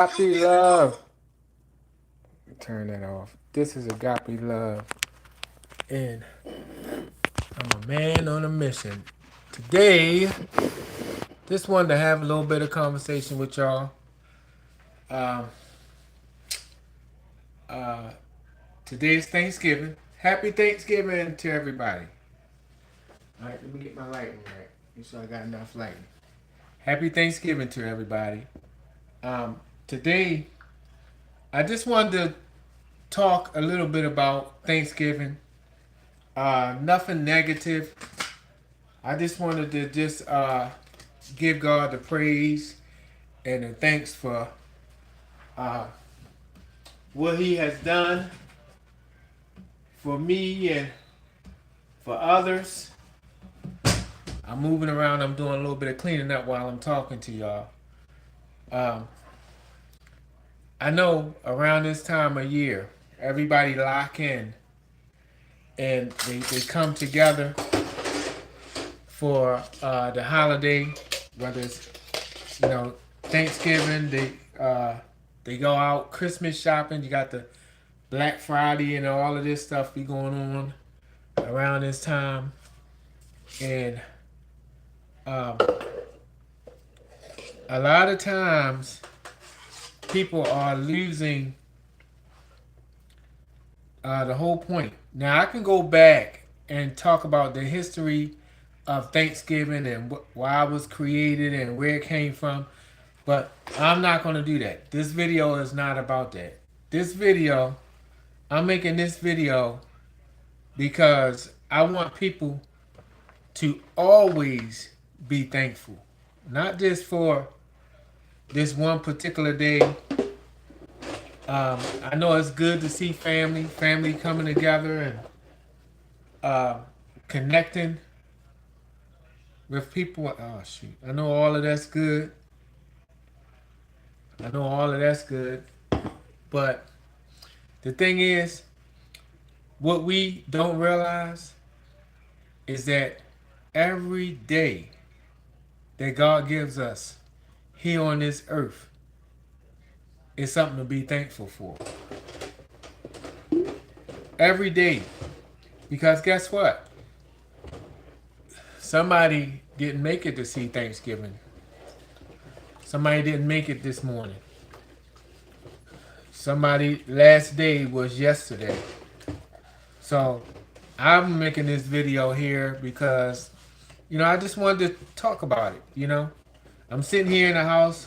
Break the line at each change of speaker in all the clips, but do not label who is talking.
Agape love. Turn that off. This is Agape love, and I'm a man on a mission. Today, just wanted to have a little bit of conversation with y'all. Um, uh, Today's Thanksgiving. Happy Thanksgiving to everybody. All right, let me get my lighting right. Make sure I got enough lighting. Happy Thanksgiving to everybody. Today, I just wanted to talk a little bit about Thanksgiving. Nothing negative. I just wanted to just give God the praise and the thanks for uh, what He has done for me and for others. I'm moving around. I'm doing a little bit of cleaning up while I'm talking to y'all. Um, I know around this time of year, everybody lock in and they come together for the holiday, whether it's Thanksgiving. They go out Christmas shopping. You got the Black Friday and all of this stuff be going on around this time, and um, a lot of times people are losing the whole point. Now I can go back and talk about the history of Thanksgiving and why it was created and where it came from. But I'm not going to do that. This video is not about that. This video, I'm making this video because I want people to always be thankful. Not just for this one particular day. I know it's good to see family coming together and connecting with people. Oh, shoot. I know all of that's good. But the thing is, what we don't realize is that every day that God gives us here on this earth is something to be thankful for. Every day. Because guess what? Somebody didn't make it to see Thanksgiving. Somebody didn't make it this morning. Somebody last day was yesterday. So I'm making this video here because, I just wanted to talk about it, I'm sitting here in the house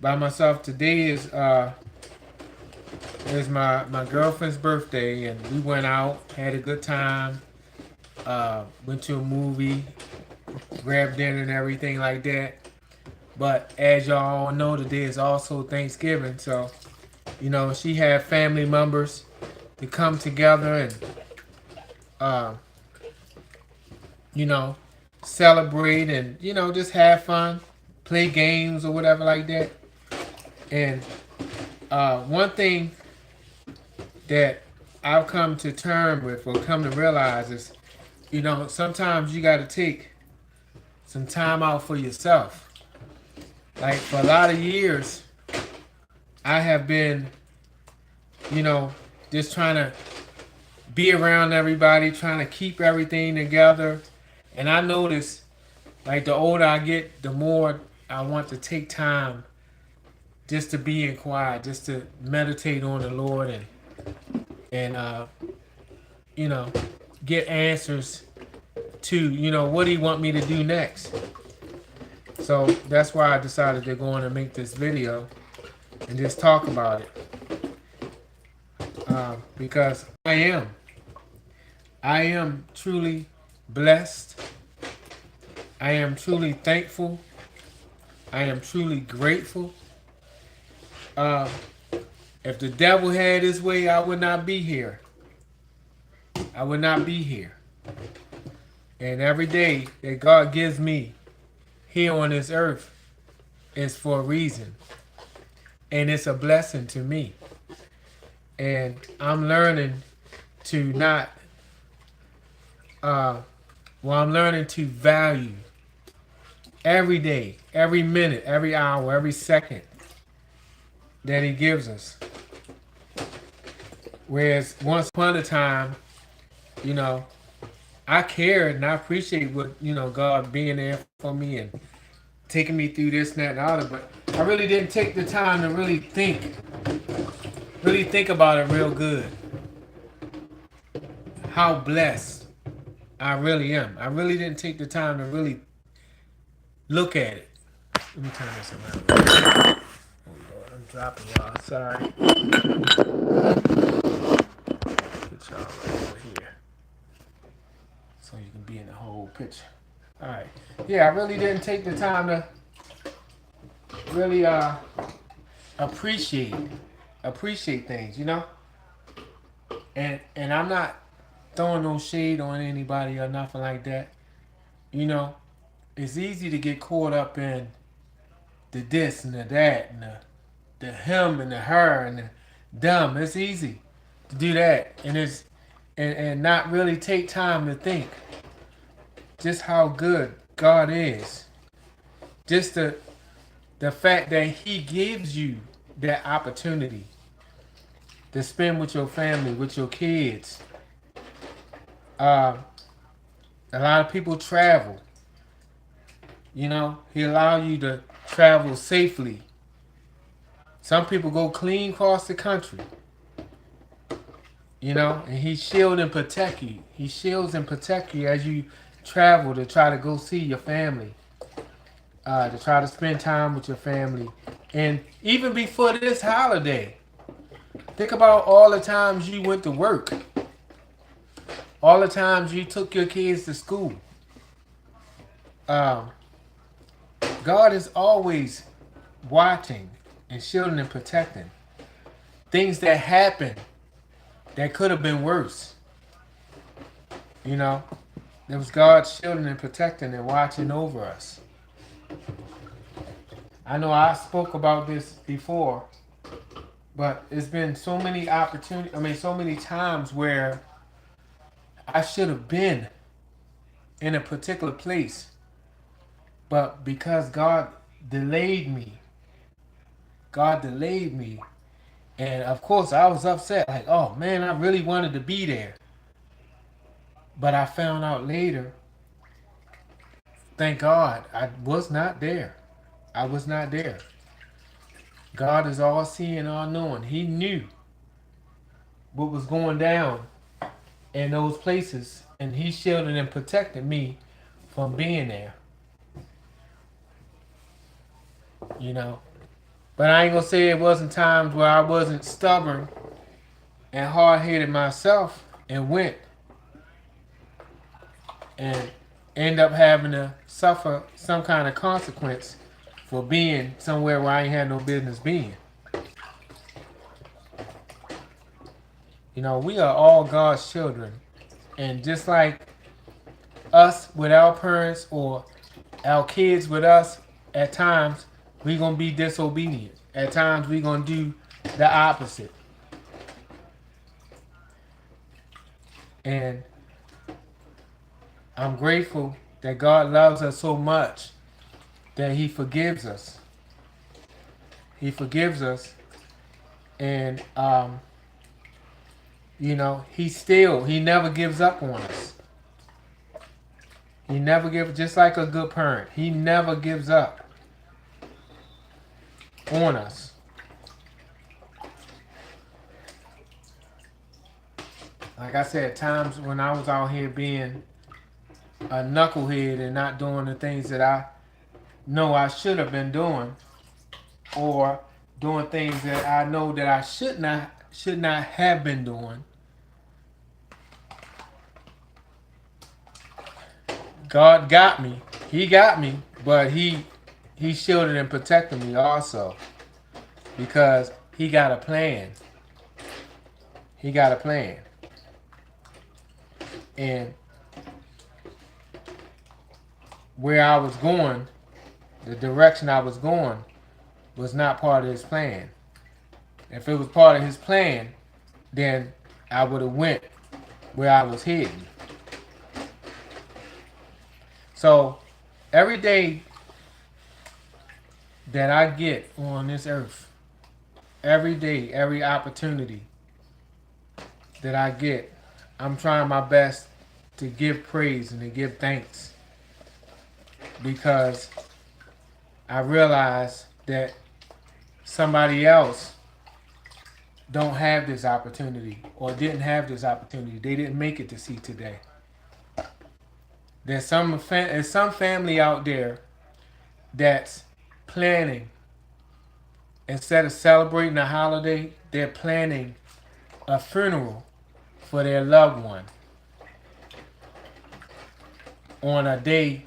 by myself. Today is my girlfriend's birthday, and we went out, had a good time, went to a movie, grabbed dinner and everything like that. But as y'all all know, today is also Thanksgiving, so she had family members to come together and celebrate and just have fun, play games or whatever like that. And one thing that I've come to term with or come to realize is, sometimes you got to take some time out for yourself. Like for a lot of years, I have been, just trying to be around everybody, trying to keep everything together. And I notice, like the older I get, the more I want to take time just to be in quiet, just to meditate on the Lord and get answers to what He want me to do next. So that's why I decided to go on and make this video and just talk about it. Because I am truly blessed. I am truly thankful. I am truly grateful. If the devil had his way, I would not be here. I would not be here. And every day that God gives me here on this earth is for a reason. And it's a blessing to me. And I'm learning to not, I'm learning to value every day, every minute, every hour, every second that he gives us. Whereas once upon a time, you know, I cared and I appreciate what, God being there for me and taking me through this and that and the other, but I really didn't take the time to really think about it real good. How blessed I really am. I really didn't take the time to really look at it. Let me turn this around. Oh Lord, I'm dropping y'all. Sorry. Put y'all right over here so you can be in the whole picture. All right. Yeah, I really didn't take the time to really appreciate things, And I'm not throwing no shade on anybody or nothing like that. It's easy to get caught up in the this and the that and the him and the her and the them. It's easy to do that, and not really take time to think just how good God is. Just the fact that He gives you that opportunity to spend with your family, with your kids. A lot of people travel. He allow you to travel safely. Some people go clean across the country. And He shields and protect you. He shields and protect you as you travel to try to go see your family. To try to spend time with your family. And even before this holiday, think about all the times you went to work. All the times you took your kids to school. God is always watching and shielding and protecting. Things that happen that could have been worse. There was God shielding and protecting and watching over us. I know I spoke about this before, but it's been so many so many times where I should have been in a particular place, but because God delayed me, and of course I was upset, like, oh man, I really wanted to be there. But I found out later, thank God, I was not there. I was not there. God is all seeing, all knowing. He knew what was going down in those places, and He shielded and protected me from being there. But I ain't gonna say it wasn't times where I wasn't stubborn and hard-headed myself and went and end up having to suffer some kind of consequence for being somewhere where I ain't had no business being. We are all God's children. And just like us with our parents or our kids with us, at times we're going to be disobedient. At times we're going to do the opposite. And I'm grateful that God loves us so much that He forgives us. He forgives us. And, He never gives up on us. He never gives, just like a good parent, He never gives up on us. Like I said, times when I was out here being a knucklehead and not doing the things that I know I should have been doing, or doing things that I know that I should not have been doing. God got me. He got me, but He shielded and protected me also, because He got a plan. He got a plan. And where I was going, the direction I was going, was not part of His plan. If it was part of His plan, then I would have went where I was heading. So every day that I get on this earth, every day, every opportunity that I get, I'm trying my best to give praise and to give thanks because I realize that somebody else don't have this opportunity or didn't have this opportunity. They didn't make it to see today. There's some family out there that's planning, instead of celebrating a holiday, they're planning a funeral for their loved one on a day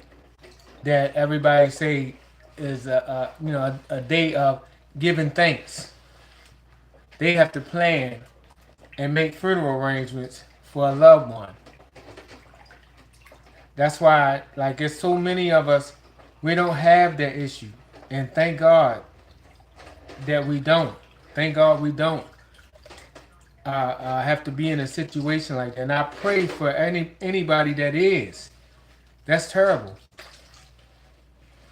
that everybody say is a day of giving thanks. They have to plan and make funeral arrangements for a loved one. That's why, like, there's so many of us, we don't have that issue, and thank God that we don't. Thank God we don't have to be in a situation like that. And I pray for anybody that is. That's terrible.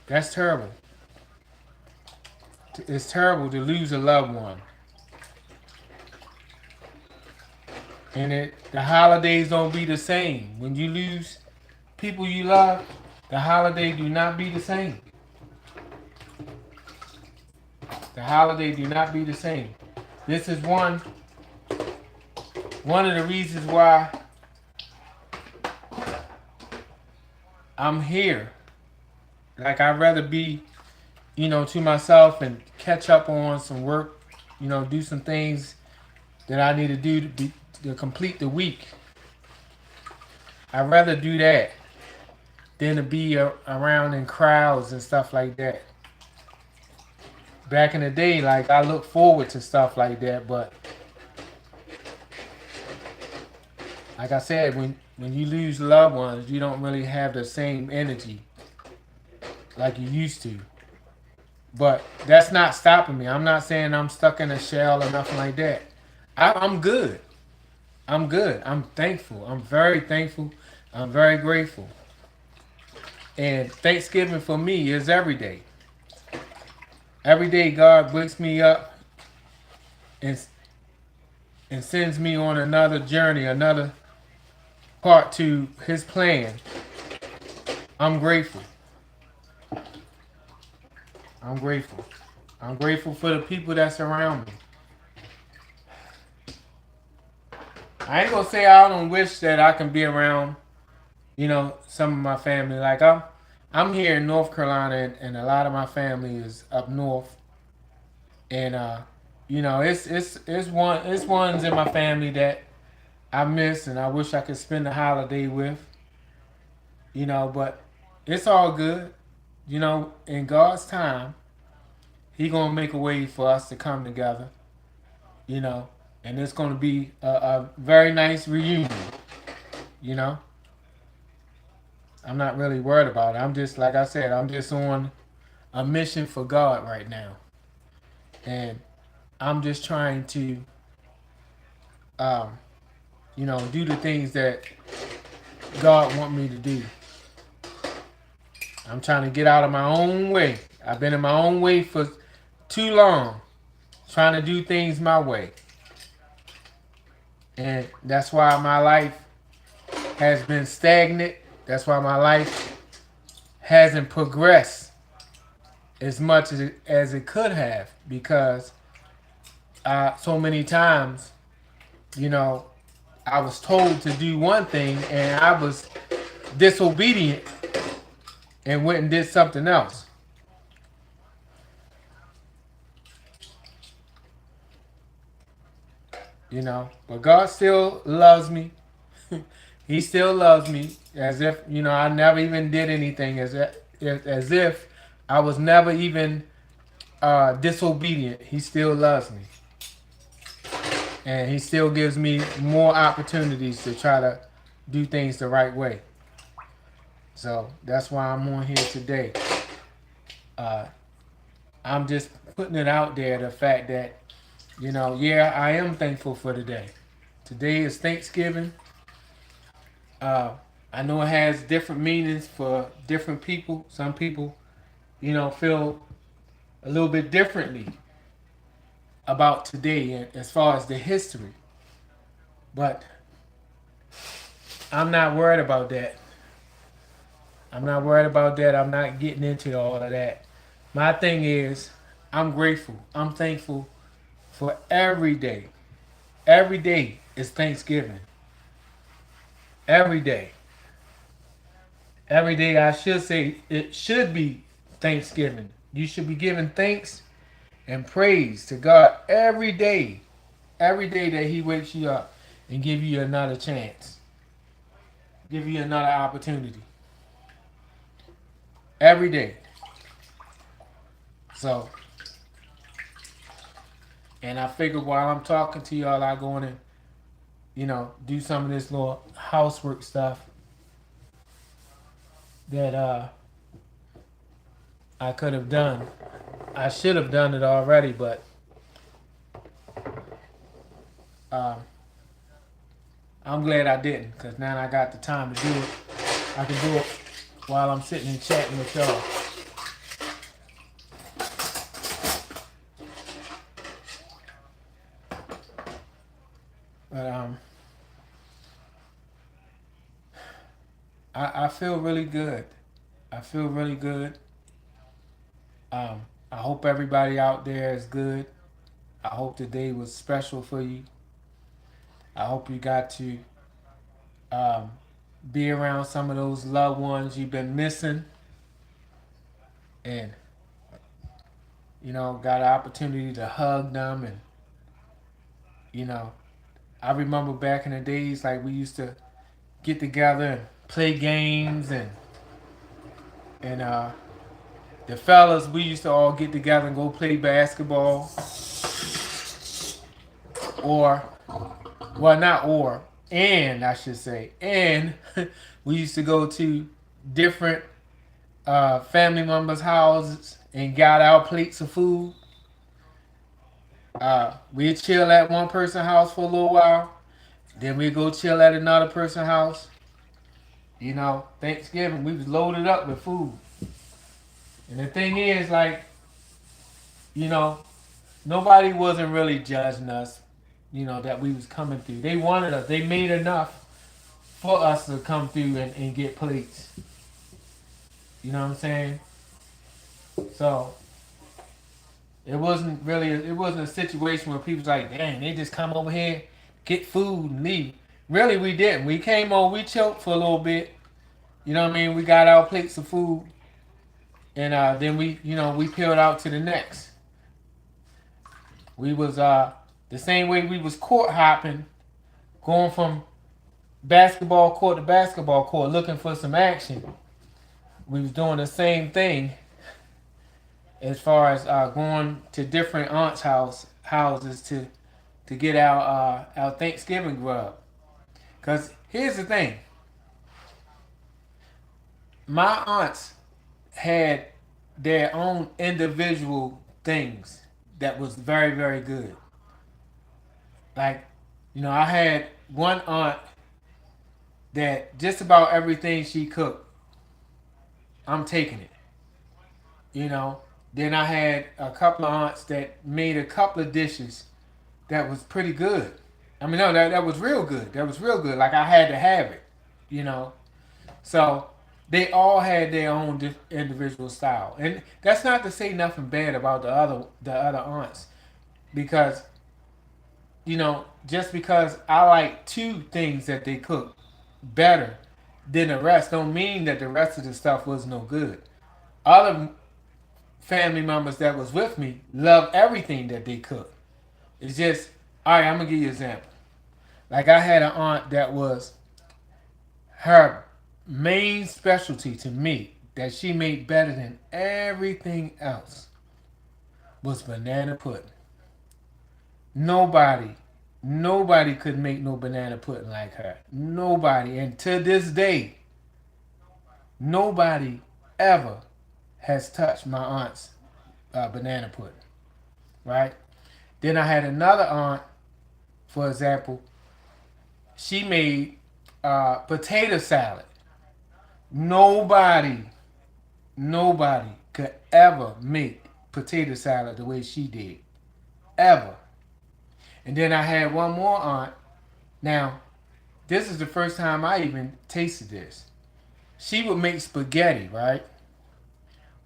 That's terrible. It's terrible to lose a loved one. And the holidays don't be the same. When you lose people you love, the holiday do not be the same. The holiday do not be the same. This is one of the reasons why I'm here. Like, I'd rather be, to myself and catch up on some work, do some things that I need to do to complete the week. I'd rather do that than to be around in crowds and stuff like that. Back in the day, like, I look forward to stuff like that, but like I said, when you lose loved ones, you don't really have the same energy like you used to. But that's not stopping me. I'm not saying I'm stuck in a shell or nothing like that. I'm good. I'm good. I'm thankful. I'm very thankful. I'm very grateful. And Thanksgiving for me is every day. Every day God wakes me up and sends me on another journey, another part to his plan. I'm grateful. I'm grateful. I'm grateful for the people that's around me. I ain't gonna say I don't wish that I can be around, some of my family. Like, I'm here in North Carolina, and a lot of my family is up north. And it's ones in my family that I miss, and I wish I could spend the holiday with. But it's all good. In God's time, He gonna make a way for us to come together. And it's gonna be a very nice reunion. I'm not really worried about it. I'm just, like I said, I'm just on a mission for God right now, and I'm just trying to, do the things that God want me to do. I'm trying to get out of my own way. I've been in my own way for too long, trying to do things my way. And that's why my life has been stagnant. That's why my life hasn't progressed as much as it could have, because so many times, I was told to do one thing and I was disobedient and went and did something else. But God still loves me. He still loves me as if, I never even did anything, as if I was never even disobedient. He still loves me. And He still gives me more opportunities to try to do things the right way. So that's why I'm on here today. I'm just putting it out there, the fact that, I am thankful for today. Today is Thanksgiving. I know it has different meanings for different people. Some people, feel a little bit differently about today as far as the history. But I'm not worried about that. I'm not worried about that. I'm not getting into all of that. My thing is, I'm grateful. I'm thankful for every day. Every day is Thanksgiving. Every day. Every day, I should say, it should be Thanksgiving. You should be giving thanks and praise to God every day. Every day that He wakes you up and give you another chance, give you another opportunity. Every day. So, and I figured while I'm talking to y'all, I go in and, do some of this little housework stuff that I could have done. I should have done it already, but um, I'm glad I didn't, because now I got the time to do it. I can do it while I'm sitting and chatting with y'all. But I feel really good. I feel really good. I hope everybody out there is good. I hope the day was special for you. I hope you got to um, be around some of those loved ones you've been missing, and got an opportunity to hug them. And you know, I remember back in the days, like, we used to get together and play games, and the fellas, we used to all get together and go play basketball, or well, not or, and I should say, and we used to go to different family members' houses and got our plates of food. We'd chill at one person's house for a little while, then we'd go chill at another person's house. Thanksgiving, we was loaded up with food. And the thing is, like, you know, nobody wasn't really judging us, that we was coming through. They wanted us. They made enough for us to come through and get plates. You know what I'm saying? So it wasn't a situation where people's like, dang, they just come over here, get food and leave. Really, we didn't. We came over, we choked for a little bit. You know what I mean? We got our plates of food, and then we peeled out to the next. We was the same way we was court hopping, going from basketball court to basketball court, looking for some action. We was doing the same thing as far as going to different aunts' houses to get our Thanksgiving grub. Cause here's the thing, my aunts had their own individual things that was very, very good. Like, I had one aunt that just about everything she cooked, I'm taking it. You know. Then I had a couple of aunts that made a couple of dishes that was pretty good. I mean, no, that was real good. That was real good. Like, I had to have it, you know. So they all had their own individual style, and that's not to say nothing bad about the other aunts, because just because I like two things that they cook better than the rest, don't mean that the rest of the stuff was no good. Other family members that was with me love everything that they cook. It's just, all right, I'm gonna give you an example. Like, I had an aunt that was her main specialty to me that she made better than everything else was banana pudding. Nobody, nobody could make no banana pudding like her. Nobody, and to this day, nobody ever has touched my aunt's banana pudding. Right? Then I had another aunt, for example, she made potato salad. Nobody, nobody could ever make potato salad the way she did. ever. And then I had one more aunt. Now, this is the first time I even tasted this. She would make spaghetti, right?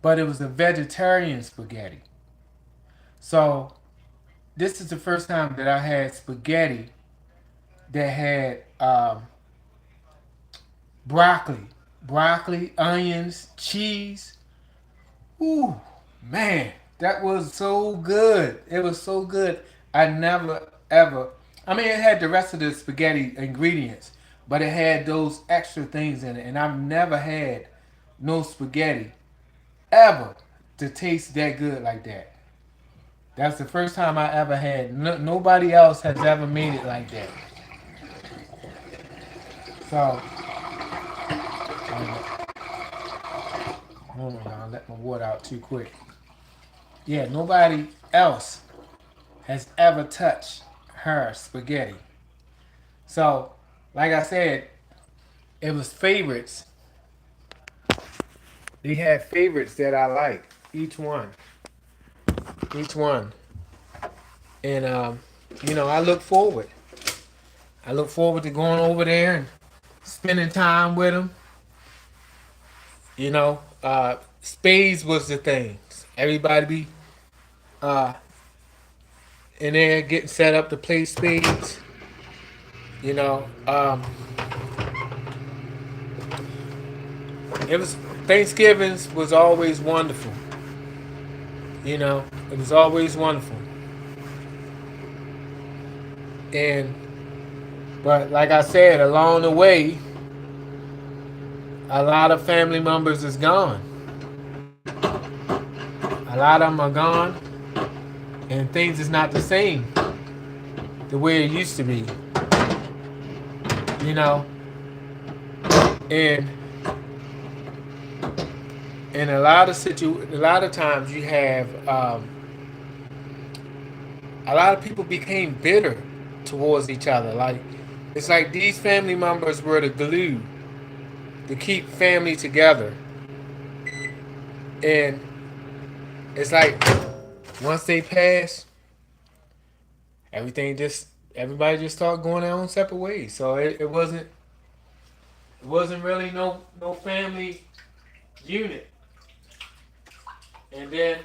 But it was a vegetarian spaghetti. So this is the first time that I had spaghetti that had broccoli, onions, cheese. Ooh, man, that was so good. It was so good. I never ever. I mean, it had the rest of the spaghetti ingredients, but it had those extra things in it, and I've never had no spaghetti ever to taste that good like that. That's the first time I ever had. No, nobody else has ever made it like that. So, hold on, I'll let my water out too quick. Yeah, nobody else has ever touched her spaghetti. So, like I said, it was favorites. They had favorites that I like. Each one, and I look forward. I look forward to going over there and spending time with them. Spades was the thing. Everybody be uh, in there getting set up to play spades. You know, it was Thanksgivings was always wonderful. It was always wonderful. And but like I said, along the way, a lot of family members is gone. A lot of them are gone, and things is not the same the way it used to be. You know, and in a lot of times you have a lot of people became bitter towards each other. Like it's like these family members were the glue to keep family together, and it's like once they pass, everybody just started going their own separate ways. So it wasn't really no family unit. And then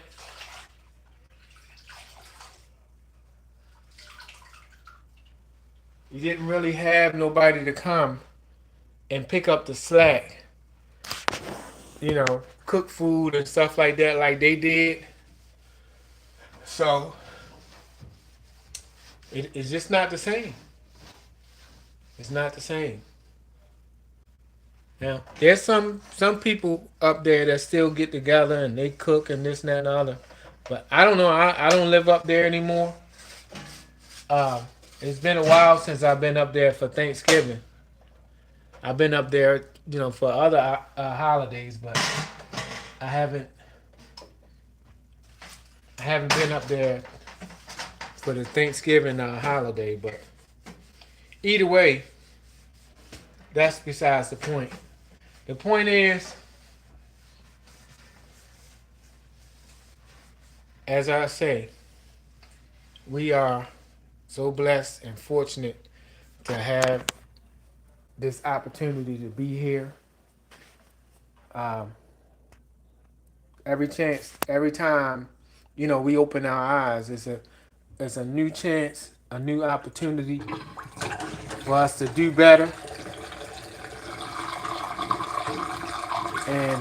you didn't really have nobody to come and pick up the slack, cook food and stuff like that like they did. So it's just not the same. It's not the same. Now, there's some people up there that still get together and they cook and this and that and the other. But I don't know. I don't live up there anymore. Uh, it's been a while since I've been up there for Thanksgiving. I've been up there, for other holidays, but I haven't been up there for the Thanksgiving holiday. But either way, that's besides the point. The point is, as I say, we are so blessed and fortunate to have this opportunity to be here. Um, every time, we open our eyes, it's a new chance, a new opportunity for us to do better. And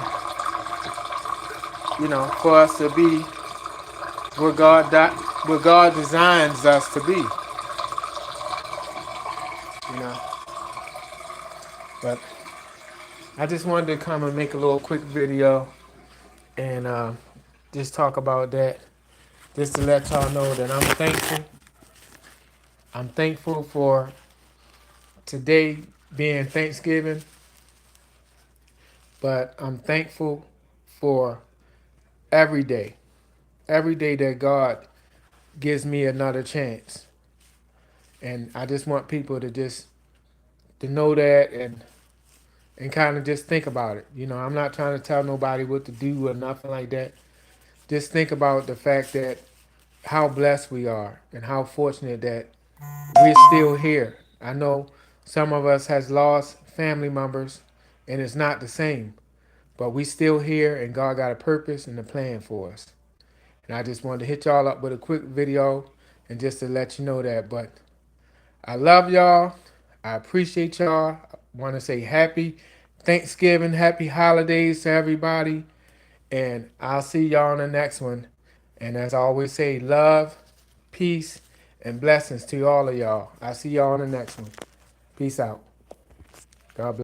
for us to be what God designs us to be. But I just wanted to come and make a little quick video and just talk about that, just to let y'all know that I'm thankful. I'm thankful for today being Thanksgiving. But I'm thankful for every day that God gives me another chance. And I just want people to know that and kind of just think about it. I'm not trying to tell nobody what to do or nothing like that. Just think about the fact that how blessed we are and how fortunate that we're still here. I know some of us has lost family members and it's not the same, but we still here and God got a purpose and a plan for us. And I just wanted to hit y'all up with a quick video and just to let you know that. But I love y'all. I appreciate y'all. I want to say happy Thanksgiving, happy holidays to everybody. And I'll see y'all on the next one. And as I always say, love, peace, and blessings to all of y'all. I'll see y'all on the next one. Peace out. God bless.